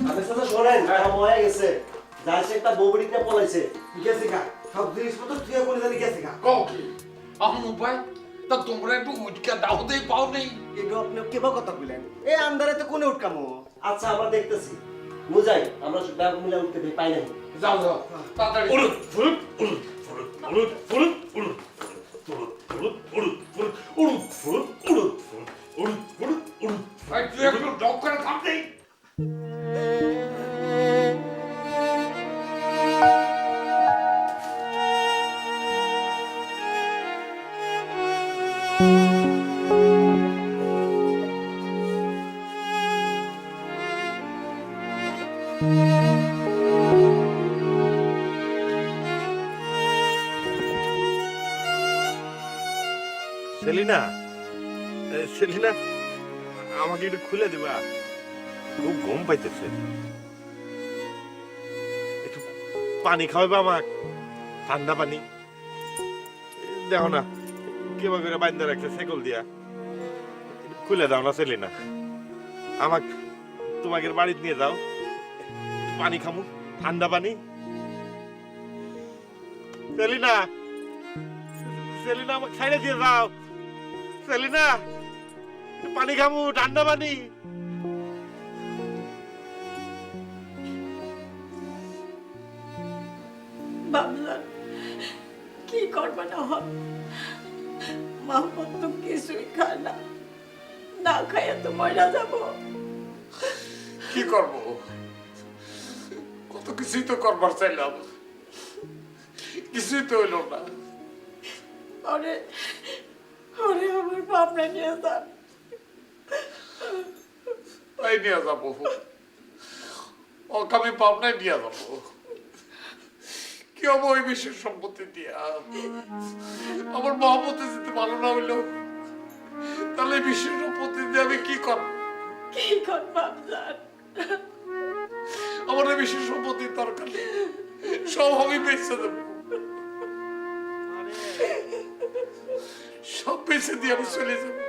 আমি সাথে শোনেন হয়ে গেছে যাইছে একটা বউবড়িকে পলাইছে গেছে গা সব জিনিসপত্র তুই করে জানি গেছে গা কও কি আহমু ভাই তা তোমরা একটু উঠকা দাও দেই পাও নেই এগুলো আপনি কেবা কথা বললেন এই আন্দারে তো কোনে উঠকামো আচ্ছা আমরা দেখতেছি বুঝাই আমরা ব্যাগ মিলা উঠতে পাই নাই যাও যাও তাড়াতাড়ি উড়ুত ফুরুত উড়ুত ফুরুত উড়ুত ফুরুত উড়ুত ফুরুত উড়ুত ফুরুত উড়ুত ফুরুত উড়ুত ফুরুত উড়ুত ভাই তুই একটু ডক করে থাম দেই সেলিনা সেলিনা আমাকে একটু খুলে দিবা খুব ঘুম পাইতেছে একটু পানি খাওয়াবে আমাক ঠান্ডা পানি দেখো না কেবা করে বাইন্দা রাখছে সেকল দিয়া একটু খুলে দাও না সেলিনা আমাক তোমাকে বাড়িতে নিয়ে যাও পানি খামু ঠান্ডা পানি সেলিনা সেলিনা আমাকে ছাইড়ে দিয়ে যাও সেলিনা পানি খামু ঠান্ডা পানি বাবলার কি করবা না হন মাহমুদ তো কিছুই খায় না না খাইয়া তো মরা যাব কি করব কত কিছুই তো করবার চাইলাম কিছুই তো হইল না ওরে ওরে আমার বাপরা নিয়ে যান তাই নিয়ে যাবো ওকে আমি পাবনায় নিয়ে যাবো কি হবো ওই বিশেষ সম্পত্তি দিয়া আমার মহব্বতে যেতে ভালো না হইলো তাহলে বিশেষ সম্পত্তি দিয়ে আমি কি করবো কি করবা বাবলার আমার এই বিশেষ সম্পত্তির দরকার নেই সব আমি বেঁচে দেবো সব বেঁচে দিয়ে আমি চলে যাবো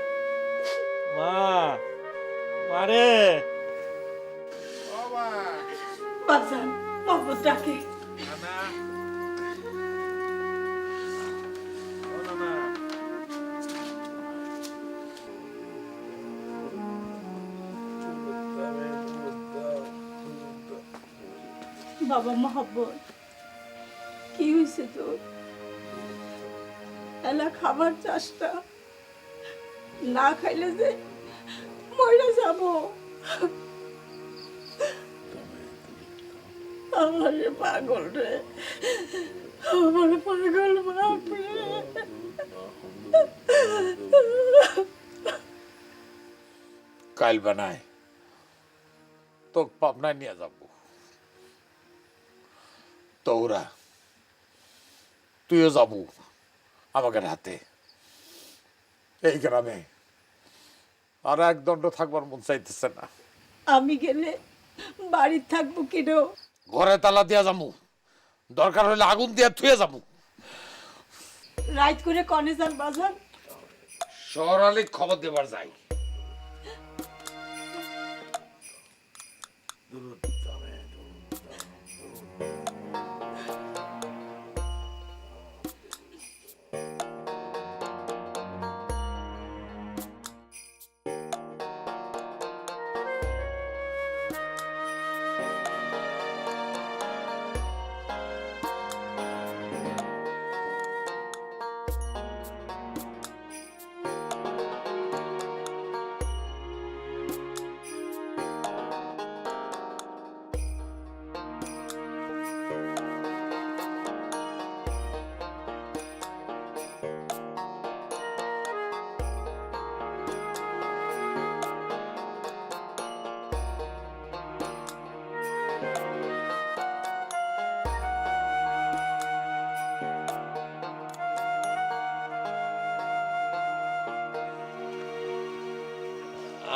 মা মারে বাজান মোহাম্মদ ডাকে বাবা মোহাম্মদ কি হয়েছে তোর এলা খাবার চাষটা না খাইলে যে মরে যাব আমার পাগল রে আমার পাগল বাপ রে কাল বানায় তো পাবনায় নিয়ে যাবো তোরা তুইও যাবো আমাকে হাতে এই গ্রামে আর এক দণ্ড থাকবার মন চাইতেছে না আমি গেলে বাড়ির থাকবো কিনো ঘরে তালা দিয়া যাবো দরকার হলে আগুন দিয়া থুয়ে যাবো রাইত করে কনে যান বাজার শহর আলী খবর দেবার যাই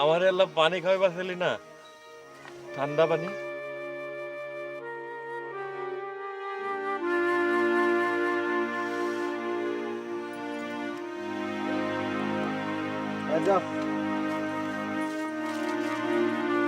আমার এলা পানি খাওয়াইবা সেলিনা ঠান্ডা পানি যাও